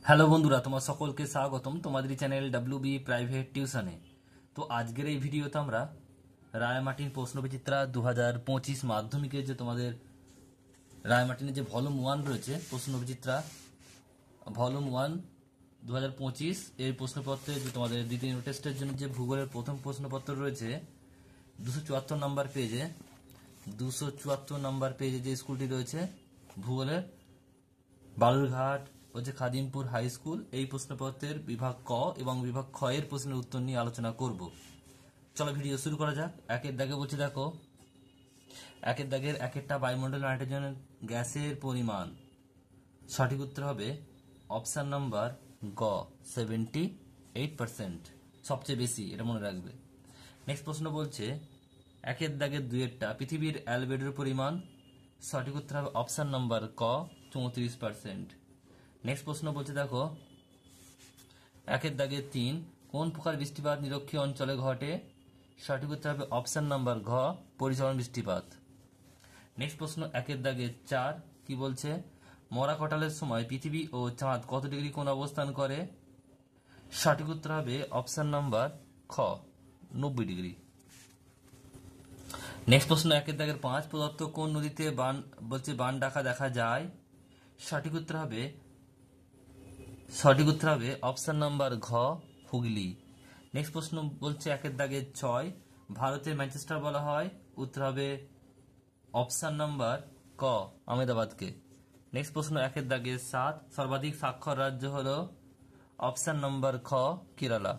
Hello বন্ধুরা, তোমার সকলকে স্বাগতম তোমাদের চ্যানেল ডাব্লিউবি প্রাইভেট টিউশনে। তো আজকের এই ভিডিওতে আমরা রায়মার্টিন প্রশ্নবিচিত্রা 2025 মাধ্যমিকের যে তোমাদের রায়মার্টিনের যে ভলিউম 1 রয়েছে প্রশ্নবিচিত্রা ভলিউম 1 2025 এর প্রশ্নপত্রে যে তোমাদের দ্বিতীয় ইউনিট টেস্টের জন্য যে ভূগোলের প্রথম প্রশ্নপত্র রয়েছে 274 নম্বর পেজে 274 নম্বর পেজে যে স্কুলটি রয়েছে ভূগোলের বালুরঘাট হচ্ছে খাদিমপুর হাই স্কুল, এই প্রশ্নপত্রের বিভাগ ক এবং বিভাগ খ এর প্রশ্নের উত্তর নিয়ে আলোচনা করব। চলো ভিডিও শুরু করা যাক। একের দাগে বলছে, দেখো একের দাগের একটা বায়ুমণ্ডল নাইট্রোজেন গ্যাসের পরিমাণ। সঠিক উত্তর হবে অপশন নাম্বার গ, 78%, সবচেয়ে বেশি, এটা মনে রাখবে। নেক্সট প্রশ্ন বলছে একের দাগের দুইয়েরটা পৃথিবীর অ্যালবেডোর পরিমাণ। সঠিক উত্তর হবে অপশন নাম্বার ক, 34%। নেক্সট প্রশ্ন বলছে, দেখো একের দাগের 3 কোন প্রকার বৃষ্টিপাত নিরক্ষীয় অঞ্চলে ঘটে। সঠিক উত্তর হবে অপশন নাম্বার ঘ, পরিচলন বৃষ্টিপাত। নেক্সট প্রশ্ন একের দাগের 4 কি বলছে, মরা কটালের সময় পৃথিবী ও চাঁদ কত ডিগ্রি কোণ অবস্থান করে। সঠিক উত্তর হবে অপশন নাম্বার খ, 90 ডিগ্রি। নেক্সট প্রশ্ন একের দাগের 5 প্রদত্ত কোন নদীতে বান ডাকা দেখা যায়। সঠিক উত্তর হবে অপশন নাম্বার ঘ, হুগলি। নেক্সট প্রশ্ন বলছে একের দাগের 6 ভারতের ম্যানচেস্টার বলা হয়। উত্তর হবে অপশন নাম্বার ক, আহমেদাবাদকে। নেক্সট প্রশ্ন একের দাগের 7 সর্বাধিক সাক্ষর রাজ্য হলো। অপশন নাম্বার খ, কেরালা।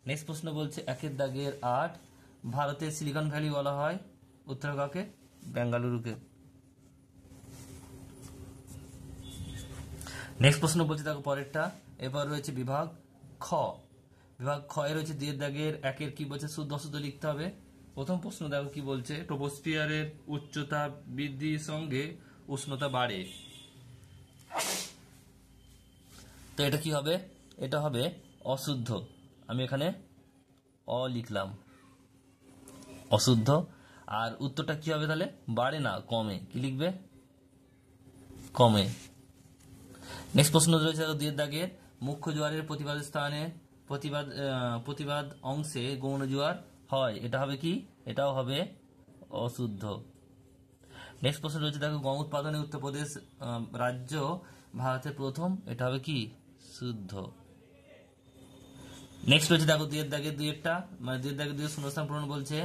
নেক্সট প্রশ্ন বলছে একের দাগের 8 ভারতের সিলিকন ভ্যালি বলা হয়। উত্তর কাকে, বেঙ্গালুরুকে। নেক্সট প্রশ্ন বলছে দেখো পরেরটা, এবার রয়েছে বিভাগ খ। বিভাগ খ এ রয়েছে দুইয়ের দাগের একের কি বলছে, শুদ্ধ অশুদ্ধ লিখতে হবে। প্রথম প্রশ্ন দেখো কি বলছে, ট্রপোস্ফিয়ারের উচ্চতা বৃদ্ধির সঙ্গে উষ্ণতা বাড়ে। তো এটা কি হবে, এটা হবে অশুদ্ধ। আমি এখানে অ লিখলাম, অশুদ্ধ। আর উত্তরটা কি হবে তাহলে, বাড়ে না কমে, কি লিখবে, কমে। নেক্সট প্রশ্ন রয়েছে দুইয়ের দাগের মুখ্য জোয়ারের প্রতিবাদ স্থানে প্রতিবাদ অংশে গৌণ জোয়ার হয়। এটা হবে কি, এটাও হবে অশুদ্ধ। নেক্সট প্রশ্ন রয়েছে দেখো গম উৎপাদনে উত্তরপ্রদেশ রাজ্য ভারতের প্রথম। এটা হবে কি, শুদ্ধ। নেক্সট রয়েছে দেখো দুইয়ের দাগের দুইয়েরটা, মানে দুইয়ের দাগের দুইয়ের শূন্যস্থান পূরণ বলছে।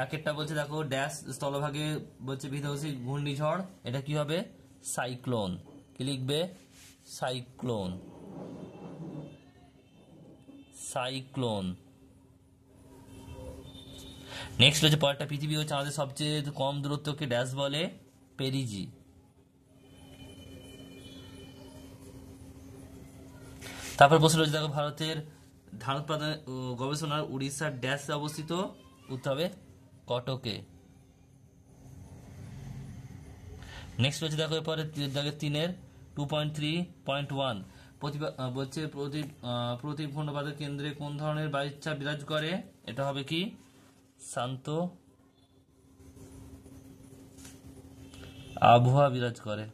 একেরটা বলছে দেখো ড্যাশ স্থলভাগে বলছে বিধ্বংসী ঘূর্ণিঝড়। এটা কি হবে, সাইক্লোন। কি লিখবে, সাইক্লোন, সাইক্লোন। নেক্সট রয়েছে পরেরটা পৃথিবী ও চাঁদের সবচেয়ে কম দূরত্বকে ড্যাশ বলে, পেরিজি। তারপর প্রশ্ন রয়েছে দেখো ভারতের ধান উৎপাদন গবেষণার উড়িষ্যার ড্যাশে অবস্থিত। উত্তর হবে কটকে। নেক্সট রয়েছে দেখো এরপরে 3-এর 2.3.1 বলছে প্রতিভূর্ণবাদের কেন্দ্রে কোন ধরনের বায়ুচাপ বিরাজ করে। এটা হবে কি, শান্ত আবহাওয়া বিরাজ করে।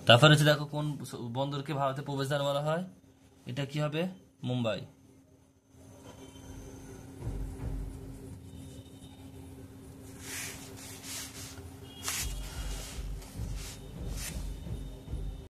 তারপরে হচ্ছে দেখো কোন বন্দরকে ভারতের প্রবেশদ্বার বলা হয়। এটা কি হবে, মুম্বাই।